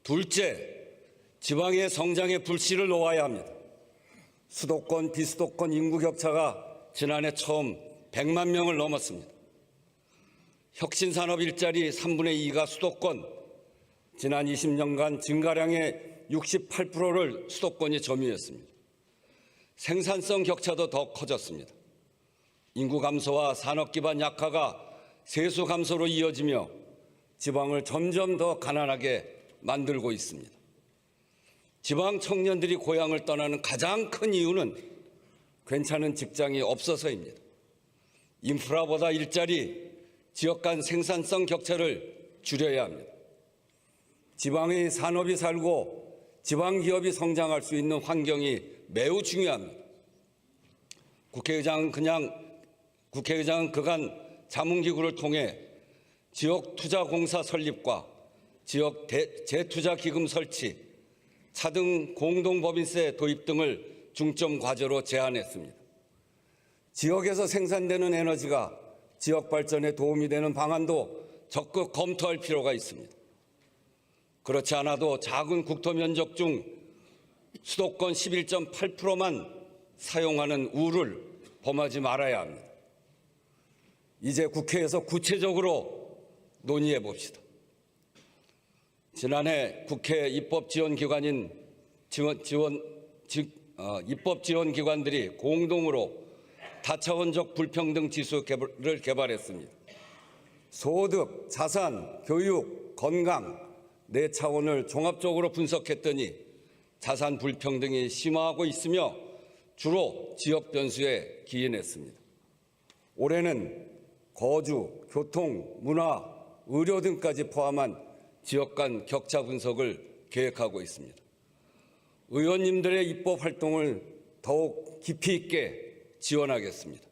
둘째, 지방의 성장에 불씨를 놓아야 합니다. 수도권, 비수도권 인구 격차가 지난해 처음 100만 명을 넘었습니다. 혁신산업 일자리 3분의 2가 수도권, 지난 20년간 증가량의 68%를 수도권이 점유했습니다. 생산성 격차도 더 커졌습니다. 인구 감소와 산업 기반 약화가 세수 감소로 이어지며 지방을 점점 더 가난하게 만들고 있습니다. 지방 청년들이 고향을 떠나는 가장 큰 이유는 괜찮은 직장이 없어서입니다. 인프라보다 일자리, 지역 간 생산성 격차를 줄여야 합니다. 지방의 산업이 살고 지방 기업이 성장할 수 있는 환경이 매우 중요합니다. 국회의장은 그간 자문기구를 통해 지역투자공사 설립과 지역 재투자기금 설치, 차등 공동법인세 도입 등을 중점 과제로 제안했습니다. 지역에서 생산되는 에너지가 지역 발전에 도움이 되는 방안도 적극 검토할 필요가 있습니다. 그렇지 않아도 작은 국토 면적 중 수도권 11.8%만 사용하는 우를 범하지 말아야 합니다. 이제 국회에서 구체적으로 논의해 봅시다. 지난해 국회 입법지원기관들이 공동으로 다차원적 불평등 지수를 개발했습니다. 소득, 자산, 교육, 건강, 4차원을 종합적으로 분석했더니 자산 불평등이 심화하고 있으며 주로 지역 변수에 기인했습니다. 올해는 거주, 교통, 문화, 의료 등까지 포함한 지역 간 격차 분석을 계획하고 있습니다. 의원님들의 입법 활동을 더욱 깊이 있게 지원하겠습니다.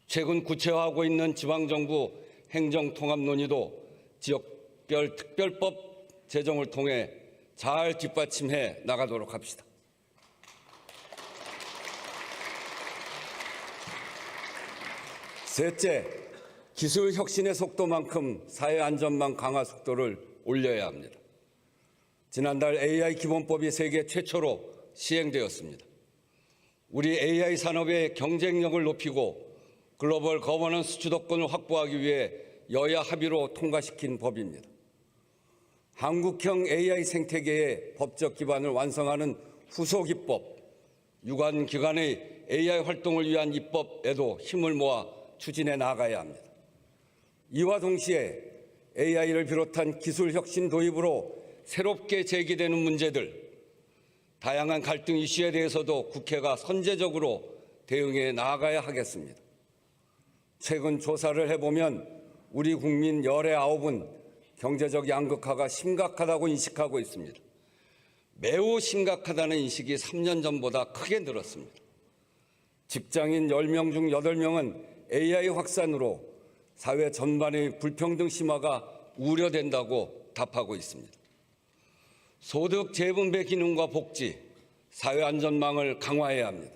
최근 구체화하고 있는 지방정부 행정통합 논의도 지역별 특별법 제정을 통해 잘 뒷받침해 나가도록 합시다. 셋째, 기술 혁신의 속도만큼 사회 안전망 강화 속도를 올려야 합니다. 지난달 AI 기본법이 세계 최초로 시행되었습니다. 우리 AI 산업의 경쟁력을 높이고 글로벌 거버넌스 주도권을 확보하기 위해 여야 합의로 통과시킨 법입니다. 한국형 AI 생태계의 법적 기반을 완성하는 후속 입법, 유관 기관의 AI 활동을 위한 입법에도 힘을 모아 추진해 나가야 합니다. 이와 동시에 AI를 비롯한 기술 혁신 도입으로 새롭게 제기되는 문제들, 다양한 갈등 이슈에 대해서도 국회가 선제적으로 대응해 나아가야 하겠습니다. 최근 조사를 해보면 우리 국민 열의 9은 경제적 양극화가 심각하다고 인식하고 있습니다. 매우 심각하다는 인식이 3년 전보다 크게 늘었습니다. 직장인 10명 중 8명은 AI 확산으로 사회 전반의 불평등 심화가 우려된다고 답하고 있습니다. 소득 재분배 기능과 복지, 사회 안전망을 강화해야 합니다.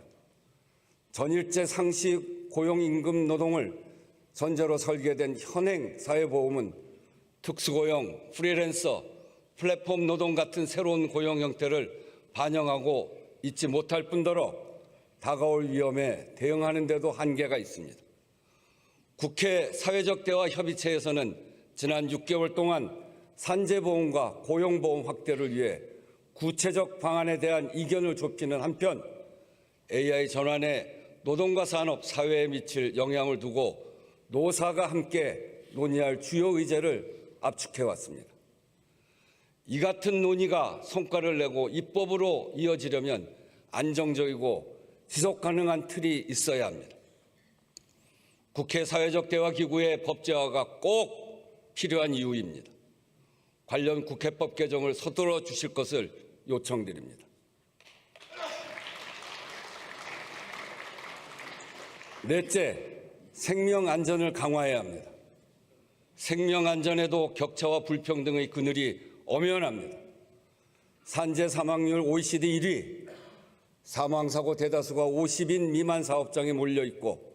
전일제 상시 고용임금 노동을 전제로 설계된 현행 사회보험은 특수고용, 프리랜서, 플랫폼 노동 같은 새로운 고용 형태를 반영하고 있지 못할 뿐더러 다가올 위험에 대응하는 데도 한계가 있습니다. 국회 사회적 대화 협의체에서는 지난 6개월 동안 산재보험과 고용보험 확대를 위해 구체적 방안에 대한 이견을 좁히는 한편 AI 전환에 노동과 산업, 사회에 미칠 영향을 두고 노사가 함께 논의할 주요 의제를 압축해왔습니다. 이 같은 논의가 성과를 내고 입법으로 이어지려면 안정적이고 지속 가능한 틀이 있어야 합니다. 국회 사회적 대화 기구의 법제화가 꼭 필요한 이유입니다. 관련 국회법 개정을 서둘러 주실 것을 요청드립니다. 넷째, 생명 안전을 강화해야 합니다. 생명 안전에도 격차와 불평등의 그늘이 엄연합니다. 산재 사망률 OECD 1위, 사망사고 대다수가 50인 미만 사업장에 몰려 있고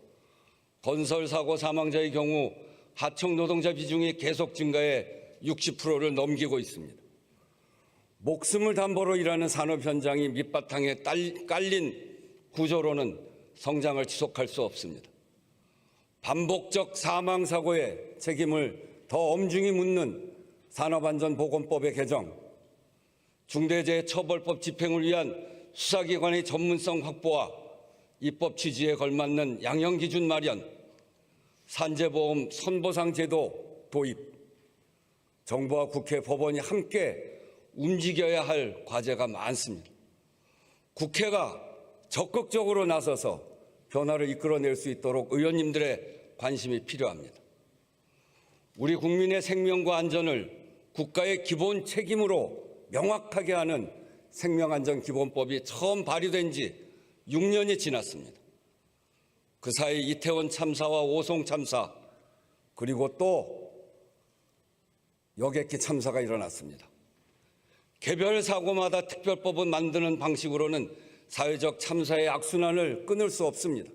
건설사고 사망자의 경우 하청 노동자 비중이 계속 증가해 60%를 넘기고 있습니다. 목숨을 담보로 일하는 산업 현장이 밑바탕에 깔린 구조로는 성장을 지속할 수 없습니다. 반복적 사망 사고의 책임을 더 엄중히 묻는 산업안전보건법의 개정, 중대재해처벌법 집행을 위한 수사기관의 전문성 확보와 입법 취지에 걸맞는 양형기준 마련, 산재보험 선보상 제도 도입, 정부와 국회, 법원이 함께 움직여야 할 과제가 많습니다. 국회가 적극적으로 나서서 변화를 이끌어낼 수 있도록 의원님들의 관심이 필요합니다. 우리 국민의 생명과 안전을 국가의 기본 책임으로 명확하게 하는 생명안전기본법이 처음 발의된 지 6년이 지났습니다. 그 사이 이태원 참사와 오송 참사, 그리고 또 여객기 참사가 일어났습니다. 개별 사고마다 특별법을 만드는 방식으로는 사회적 참사의 악순환을 끊을 수 없습니다.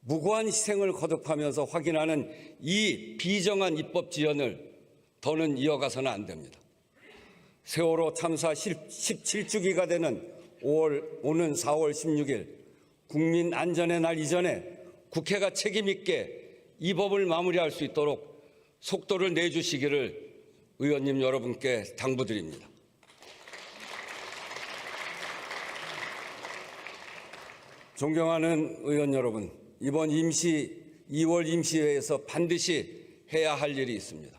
무고한 희생을 거듭하면서 확인하는 이 비정한 입법 지연을 더는 이어가서는 안 됩니다. 세월호 참사 17주기가 되는 오는 4월 16일 국민 안전의 날 이전에 국회가 책임 있게 이 법을 마무리할 수 있도록 속도를 내주시기를 의원님 여러분께 당부드립니다. 존경하는 의원 여러분, 이번 2월 임시회에서 반드시 해야 할 일이 있습니다.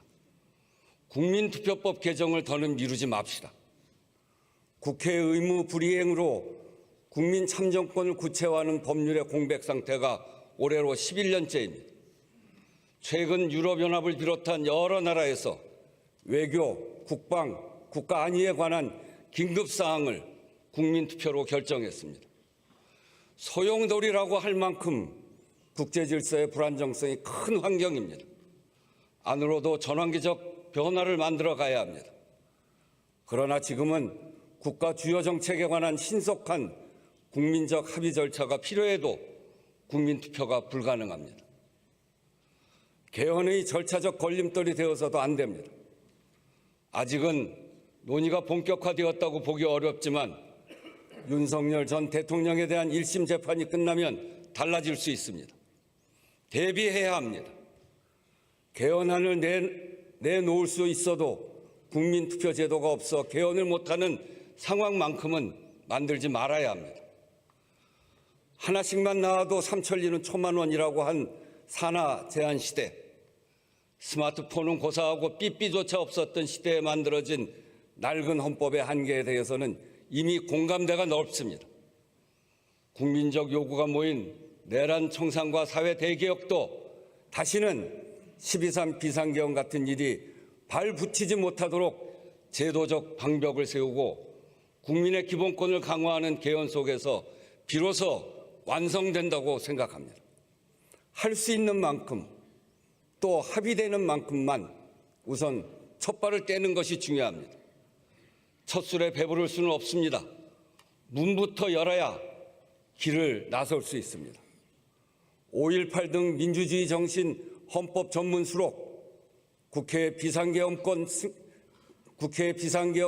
국민투표법 개정을 더는 미루지 맙시다. 국회 의무 불이행으로 국민 참정권을 구체화하는 법률의 공백 상태가 올해로 11년째입니다. 최근 유럽연합을 비롯한 여러 나라에서 외교, 국방, 국가 안위에 관한 긴급사항을 국민투표로 결정했습니다. 소용돌이라고 할 만큼 국제질서의 불안정성이 큰 환경입니다. 안으로도 전환기적 변화를 만들어 가야 합니다. 그러나 지금은 국가 주요 정책에 관한 신속한 국민적 합의 절차가 필요해도 국민투표가 불가능합니다. 개헌의 절차적 걸림돌이 되어서도 안 됩니다. 아직은 논의가 본격화되었다고 보기 어렵지만 윤석열 전 대통령에 대한 1심 재판이 끝나면 달라질 수 있습니다. 대비해야 합니다. 개헌안을 내놓을 수 있어도 국민투표 제도가 없어 개헌을 못하는 상황만큼은 만들지 말아야 합니다. 하나씩만 나와도 삼천리는 초만원이라고 한 산하 제한 시대, 스마트폰은 고사하고 삐삐조차 없었던 시대에 만들어진 낡은 헌법의 한계에 대해서는 이미 공감대가 넓습니다. 국민적 요구가 모인 내란 청산과 사회 대개혁도 다시는 12.3 비상계엄 같은 일이 발붙이지 못하도록 제도적 방벽을 세우고 국민의 기본권을 강화하는 개헌 속에서 비로소 완성된다고 생각합니다. 할 수 있는 만큼 또 합의되는 만큼만 우선 첫발을 떼는 것이 중요합니다. 첫 술에 배부를 수는 없습니다. 문부터 열어야 길을 나설 수 있습니다. 5.18 등 민주주의 정신 헌법 전문 수록, 국회 비상계엄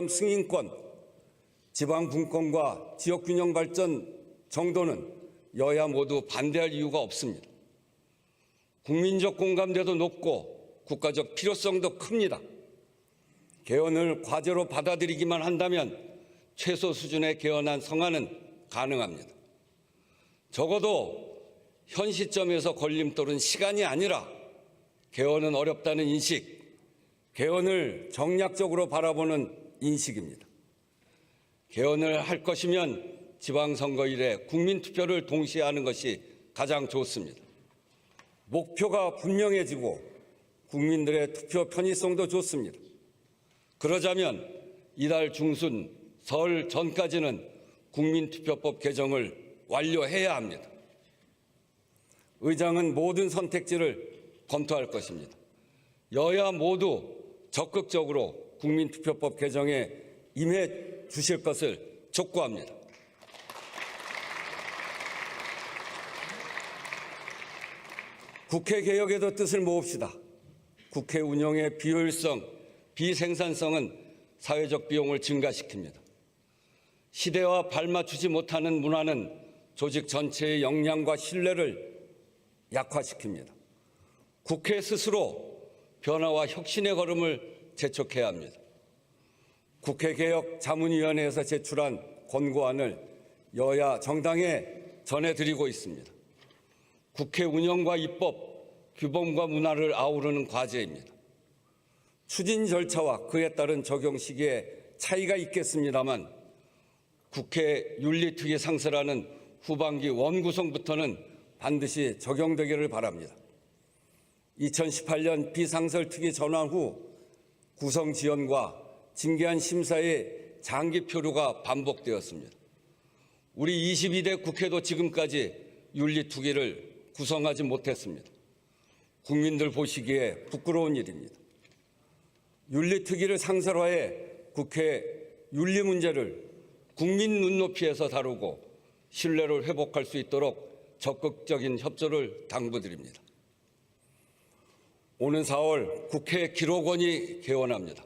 승인권, 지방 분권과 지역균형 발전 정도는 여야 모두 반대할 이유가 없습니다. 국민적 공감대도 높고 국가적 필요성도 큽니다. 개헌을 과제로 받아들이기만 한다면 최소 수준의 개헌안 성안은 가능합니다. 적어도 현 시점에서 걸림돌은 시간이 아니라 개헌은 어렵다는 인식, 개헌을 정략적으로 바라보는 인식입니다. 개헌을 할 것이면 지방선거일에 국민투표를 동시에 하는 것이 가장 좋습니다. 목표가 분명해지고 국민들의 투표 편의성도 좋습니다. 그러자면 이달 중순 설 전까지는 국민투표법 개정을 완료해야 합니다. 의장은 모든 선택지를 검토할 것입니다. 여야 모두 적극적으로 국민투표법 개정에 임해 주실 것을 촉구합니다. 국회 개혁에도 뜻을 모읍시다. 국회 운영의 비효율성, 비생산성은 사회적 비용을 증가시킵니다. 시대와 발맞추지 못하는 문화는 조직 전체의 역량과 신뢰를 약화시킵니다. 국회 스스로 변화와 혁신의 걸음을 재촉해야 합니다. 국회개혁 자문위원회에서 제출한 권고안을 여야 정당에 전해드리고 있습니다. 국회 운영과 입법, 규범과 문화를 아우르는 과제입니다. 추진 절차와 그에 따른 적용 시기에 차이가 있겠습니다만 국회 윤리특위 상세라는 후반기 원구성부터는 반드시 적용되기를 바랍니다. 2018년 비상설특위 전환 후 구성 지연과 징계안 심사의 장기 표류가 반복되었습니다. 우리 22대 국회도 지금까지 윤리특위를 구성하지 못했습니다. 국민들 보시기에 부끄러운 일입니다. 윤리특위를 상설화해 국회 윤리 문제를 국민 눈높이에서 다루고 신뢰를 회복할 수 있도록 적극적인 협조를 당부드립니다. 오는 4월 국회 기록원이 개원합니다.